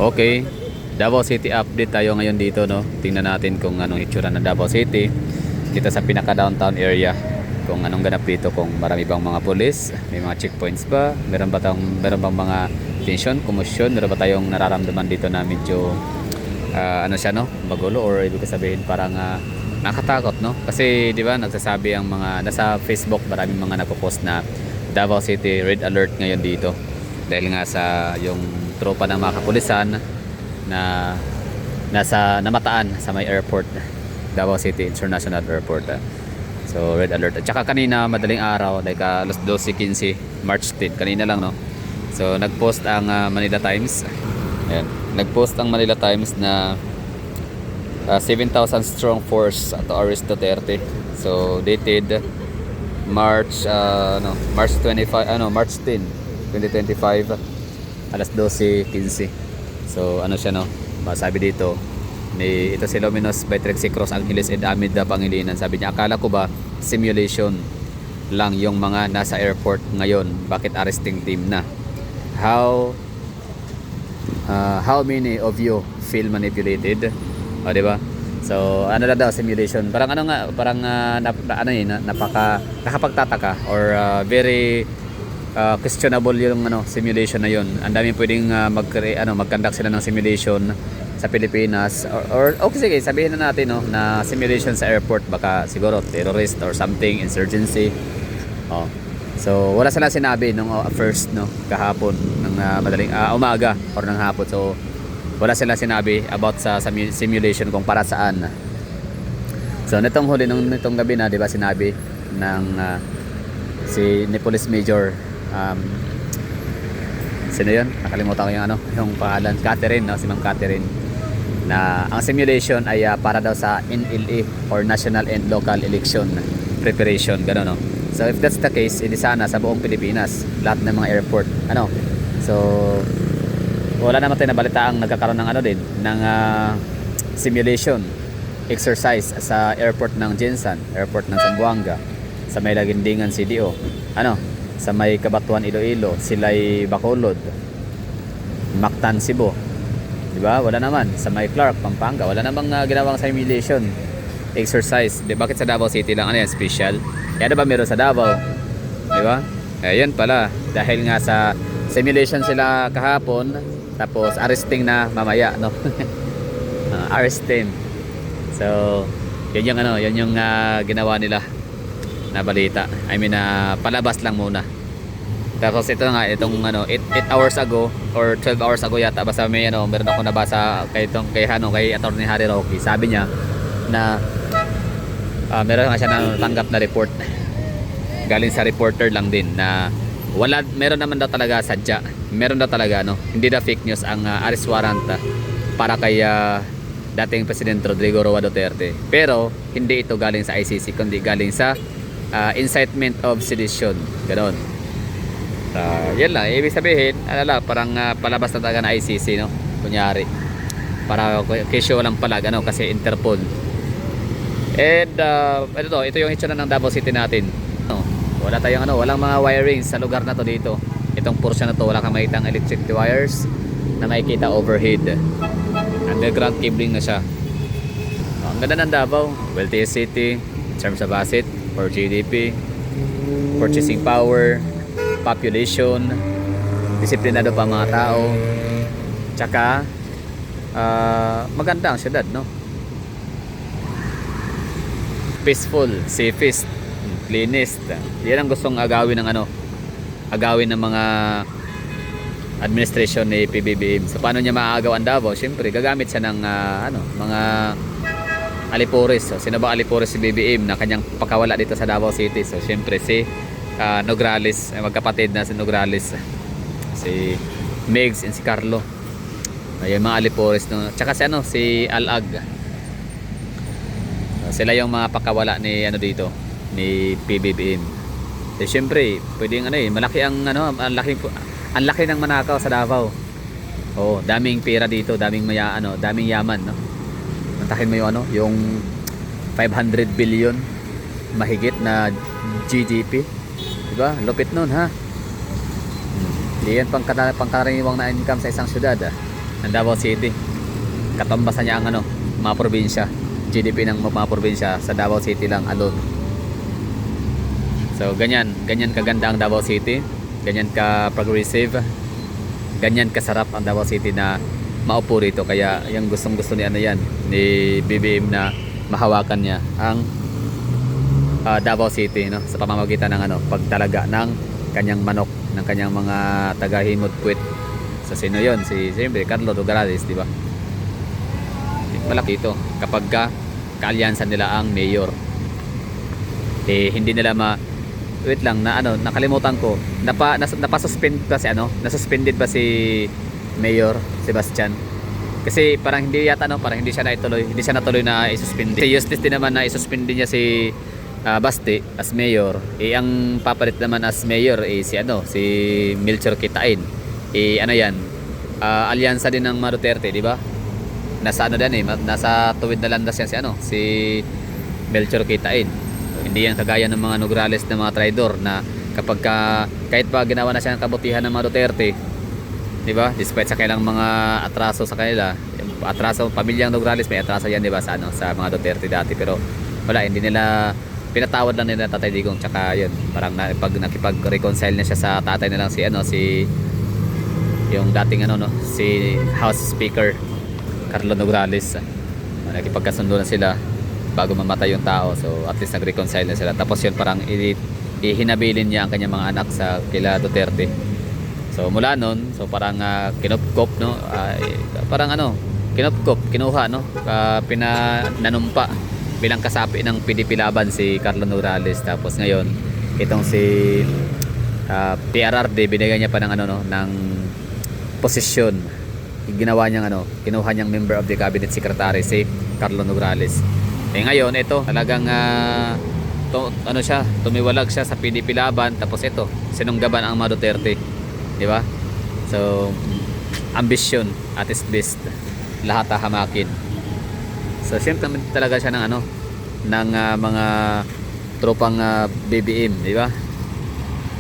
Okay, Davao City update tayo ngayon dito, no. Tingnan natin kung anong itsura ng Davao City dito sa pinaka downtown area. Kung anong ganap dito, kung marami bang mga pulis, may mga checkpoints ba, meron bang mga tension, commotion, meron ba tayong nararamdaman dito na medyo ano siya, no, magulo, or ibig sabihin parang nakatakot, no? Kasi di ba nagsasabi ang mga nasa Facebook, maraming mga nagpo-post na Davao City red alert ngayon dito dahil nga sa yung tropa ng mga kapulisan na namataan sa may airport, Davao City International Airport. So red alert. At saka kanina madaling araw, like alas 12:15 March 10, kanina lang, no. So nagpost ang Manila Times. Ayan. Nagpost ang Manila Times na 7,000 strong force to arrest Duterte. So dated March March 25, March 10, 2025, alas 12:15. So ano siya, no? Sabi dito ni ito si Luminos by Trixie Cross Angeles and Amid Pangilinan. Sabi niya, akala ko ba simulation lang yung mga nasa airport ngayon, bakit arresting team na? How many of you feel manipulated? O, di ba? So ano na daw, simulation, parang ano nga, parang nakapagtataka or very questionable yung simulation na yun. Ang daming pwedeng mag-conduct sila ng simulation sa Pilipinas, or okay, sige, sabihin na natin, no, na simulation sa airport, baka siguro terrorist or something, insurgency. So wala sila sinabi nung first, no, kahapon ng madaling umaga or ng hapon. So wala sila sinabi about sa simulation kung para saan. So nitong huli nitong gabi na, 'di ba, sinabi ng ni Police Major sino yun? Nakalimutan ko yung pangalan, Catherine, no? Si Ma'am Catherine, na ang simulation ay para daw sa NLE or National and Local Election Preparation, gano'n, no? So if that's the case, edi sana sa buong Pilipinas, lahat ng mga airport, so wala naman tayo nabalita ang nagkakaroon ng simulation exercise sa airport ng Jensan, airport ng Zamboanga, sa may Lagindingan CDO, sa may Cabatuan Iloilo, Silay Bacolod, Mactan Cebu, di ba? Wala naman sa may Clark Pampanga, wala namang ginawang simulation exercise. Di, bakit sa Davao City lang? Ano yan, special? Kaya ba meron sa Davao, di ba? Ayun pala, dahil nga sa simulation sila kahapon, tapos arresting na mamaya, no? Arresting. So yun yung ginawa nila na balita. I mean, palabas lang muna. Tapos ito nga, itong 8 hours ago or 12 hours ago yata, basta may meron ako nabasa kay Attorney Harry Roque. Sabi niya na meron nga siya natanggap na report galing sa reporter lang din na meron naman daw talaga sadya. Meron daw talaga, hindi daw fake news ang arrest warrant para kay dating Presidente Rodrigo Roa Duterte. Pero hindi ito galing sa ICC, kundi galing sa incitement of sedition, ganoon. Yan lang, ibig sabihin parang palabas na talaga na ICC, no, kunyari, para kesyo lang pala, kasi Interpol. And ito yung itsura ng Davao City natin, wala tayong walang mga wiring sa lugar na to dito. Itong portion na to, wala kang makitang electric wires na makikita overhead. Underground cabling na siya. Ang ganda ng Davao, wealthiest city in terms of asset or GDP, purchasing power, population, disiplinado pa mga tao, tsaka maganda ang syudad, no? Peaceful, safest, cleanest. Yan ang gustong agawin ng mga administration ni PBBM. So paano niya maaagaw ang Davao? Siyempre gagamit siya ng mga alipores. So sino ba alipores? Si BBM na kanyang pakawala dito sa Davao City. So siyempre si Nograles, magkapatid na si Nograles, si Megs and si Carlo. Ayun, mga alipores, no? Tsaka si Alag. Sila yung mga pakawala ni dito ni PBBM. So siyempre pwedeng malaki ang ang laki ng manakaw sa Davao. Daming pera dito, daming yaman, no? Mantakin mo yung 500 billion mahigit na GDP. Diba? Lupit nun, ha? Hindi yan pangkaraniwang na income sa isang syudad, ng Davao City. Katambasan niya ang ano, mga probinsya. GDP ng mga probinsya sa Davao City lang alone. So ganyan kaganda ang Davao City, ganyan ka progressive, ganyan kasarap ang Davao City na maupo rito. Kaya yung gustong-gusto ni ano yan, ni BBM na mahawakan niya ang Davao City, no, sa pamamagitan ng ano, pagtalaga ng kanyang manok, ng kanyang mga taga-himod puwit. So sino yon? Siyempre Carlo Nograles, di ba? Malaki ito kapag kaalyansan nila ang mayor. Hindi nila wait lang na ano, nakalimutan ko. Napasuspend ba si ano? Nasuspended ba si Mayor Sebastian? Kasi parang hindi yata no, parang hindi siya natuloy na isuspend. Kasi useless din naman na isuspend niya si Basti as mayor. Ang papalit naman as mayor si ano, si Melchor Kitain. Ano yan? Alyansa din ng mga Duterte, di ba? Nasa ano din nasa tuwid na landas yan si Melchor Kitain. Hindi yan kagaya ng mga Nograles na mga traidor na kapag kahit pa ginawa na siya ng kabutihan ng mga Duterte, di ba? Despite sa kailang mga atraso sa kanila, pamilyang Nograles may atraso yan, di ba, sa ano, sa mga Duterte dati, pero wala, hindi nila pinatawad lang nila Tatay Digong. Tsaka yun, parang pag nakipag-reconcile na siya sa tatay na lang si yung dating ano no, si House Speaker Carlo Nograles. Nakipagkasundo na sila bago mamatay yung tao. So at least nag-reconcile na sila. Tapos yun parang ihinabilin niya ang kanyang mga anak sa kila Duterte. So mula nun, so parang kinupkop no, parang ano, kinuha no, pinananumpa bilang kasapi ng PDP laban si Carlo Nograles. Tapos ngayon itong si PRRD binigyan niya pa ng ano no, ng posisyon. Ginawa niyang ano, kinuha niyang member of the cabinet secretary si Carlo Nograles. Ngayon ito talagang ano siya, tumiwalag siya sa PDP laban. Tapos ito sinunggaban ang mga Duterte, di ba? So ambisyon at its best, lahat hamakin. So siyempre talaga siya ng ano, ng mga tropang BBM, di ba?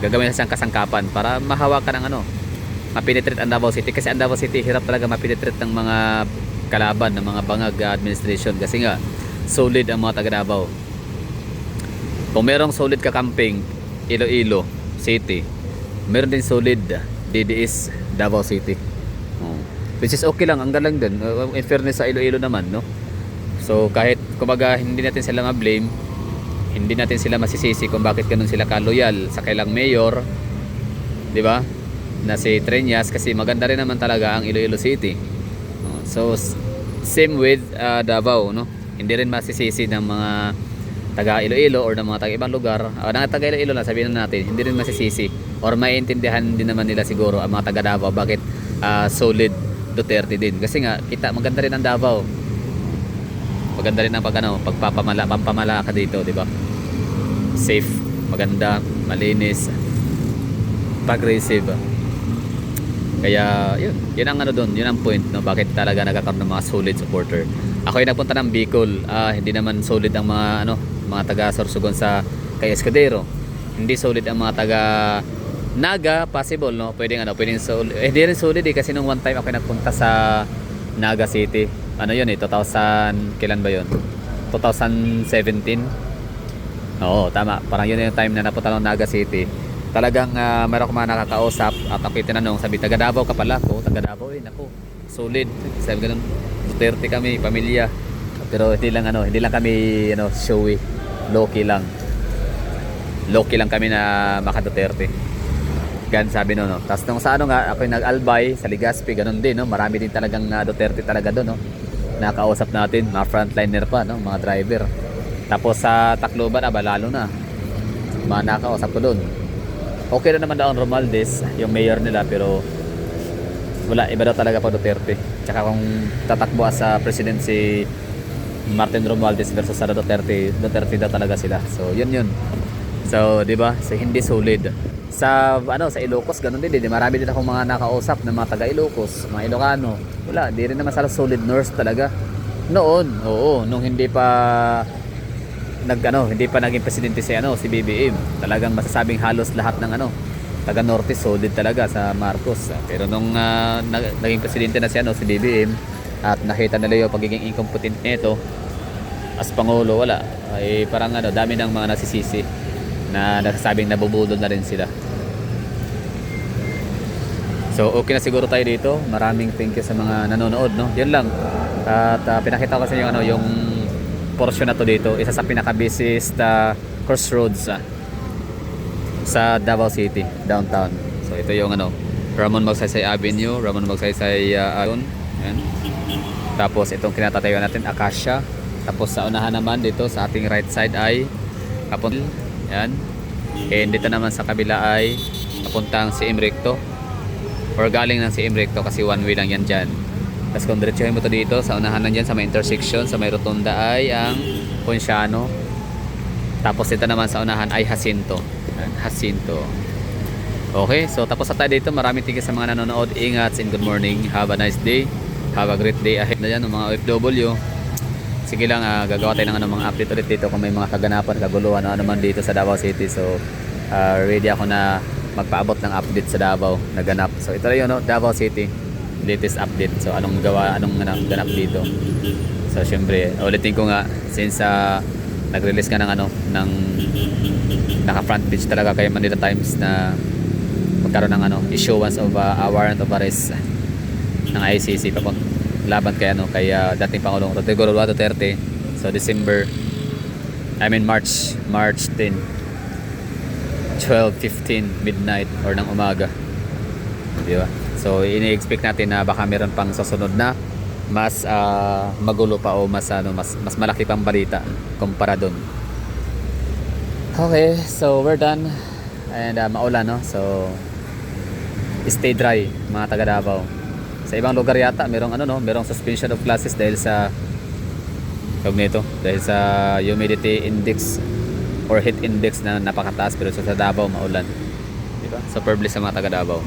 Gagawin na siyang kasangkapan para mahawakan ng ano, mapenetrate ang Davao City. Kasi ang Davao City hirap talaga mapenetrate ng mga kalaban, ng mga bangag administration, kasi nga solid ang mga taga Davao. Kung merong solid kakamping Iloilo City, meron din solid DDS Davao City, which is okay lang, ang galang din in fairness sa Iloilo naman, no? So kahit kumbaga hindi natin sila ma-blame, hindi natin sila masisisi kung bakit ganun sila ka-loyal sa kailang mayor, di ba, na si Treñas, kasi maganda rin naman talaga ang Iloilo City. So same with Davao, no? Hindi rin masisisi ng mga taga Iloilo or ng mga taga ibang lugar, ng taga Iloilo lang sabihin natin, hindi rin masisisi or maiintindihan din naman nila siguro ang mga taga Davao bakit solid Duterte din. Kasi nga kita maganda rin ang Davao, maganda rin ang pampamala ka dito, di ba? Safe, maganda, malinis, progressive. Kaya yun ang ano doon, yun ang point, no, bakit talaga nagkakaroon ng mga solid supporter. Ako ay nagpunta ng Bicol, hindi naman solid ang mga ano, mga taga Sorsogon sa kay Escudero. Hindi solid ang mga taga Naga, possible, no? Pwedeng solid. Hindi rin solid kasi nung one time ako ay nagpunta sa Naga City. Ano yun 2000, kailan ba yun? 2017. Oo, tama. Parang yun yung time na napunta ng Naga City. Talagang meron ko mga nakakausap at ako tinanong, sabi, taga Davao ka pala? Ko, taga Davao, naku, solid. Sabi ganun, Duterte kami, pamilya. Pero hindi lang kami showy, low-key lang kami na maka Duterte. Gan sabi no. Tapos nung sa nga, ako yung nag-albay sa Legazpi, ganun din, no. Marami din talagang Duterte talaga doon, no. Nakausap natin, mga frontliner pa, no, mga driver. Tapos sa Tacloban, lalo na. Mga nakausap ko doon. Okay na naman daw ang Romualdez, yung mayor nila, pero wala, iba daw talaga pa Duterte. Tsaka kung tatakbo sa president si Martin Romualdez versus sa Duterte daw talaga sila. So yun. So di ba? So hindi solid. Sa Ilocos ganun din, marami din akong mga nakausap na mga taga Ilocos, mga Ilocano. Wala, di rin naman sa solid nurse talaga. Noon, nung hindi pa naging presidente si BBM, talagang masasabing halos lahat ng taga Norte solid talaga sa Marcos. Pero nung naging presidente na siya, no, si BBM, at nakita nila yung pagiging incompetent nito as Pangulo, wala. Ay parang dami ng mga nasisisi na nasasabing nabubudol na rin sila. So okay na siguro tayo dito. Maraming thank you sa mga nanonood, no. Yan lang. At pinakita ko sa inyo yung portion na to dito, isa sa pinaka-busiest crossroads sa Davao City, downtown. So ito yung Ramon Magsaysay Avenue, Ramon Magsaysay Ayon. Yan. Tapos itong kinatatayuan natin, Acacia. Tapos sa unahan naman dito sa ating right side ay papunta. Yan. And dito naman sa kabila ay papuntang CM Recto, or galing ng CM Recto kasi one way lang yan dyan. Tapos kung diretsuhin mo to dito sa unahan lang dyan sa may intersection, sa may rotunda ay ang Ponciano. Tapos dito naman sa unahan ay Jacinto. Jacinto. Okay, so tapos na tayo dito. Maraming tingin sa mga nanonood. Ingat and good morning. Have a nice day. Have a great day ahead na yan mga OFW. Sige lang, gagawa tayo ng mga update ulit dito kung may mga kaganapan, kaguluhan o ano man dito sa Davao City. So ready ako na magpaabot ng update sa Davao na ganap. So ito na yun, Davao City latest update. So anong ganap dito. So syempre ulitin ko nga, since nag-release ka ng ng naka front page talaga kay Manila Times na magkaroon ng issuance of a warrant of arrest ng ICC laban kay dating Pangulong Rodrigo Duterte. So March 10, 12:15 midnight or ng umaga, di ba? So ini-expect natin na baka meron pang susunod na mas magulo pa o mas malaki pang balita kumpara doon. Okay, so we're done and maulan, no? So stay dry mga taga Davao. Sa ibang lugar yata merong suspension of classes dahil sa humidity index or heat index na napakataas, pero sa Davao maulan, di ba? Super blessed sa mga taga Davao.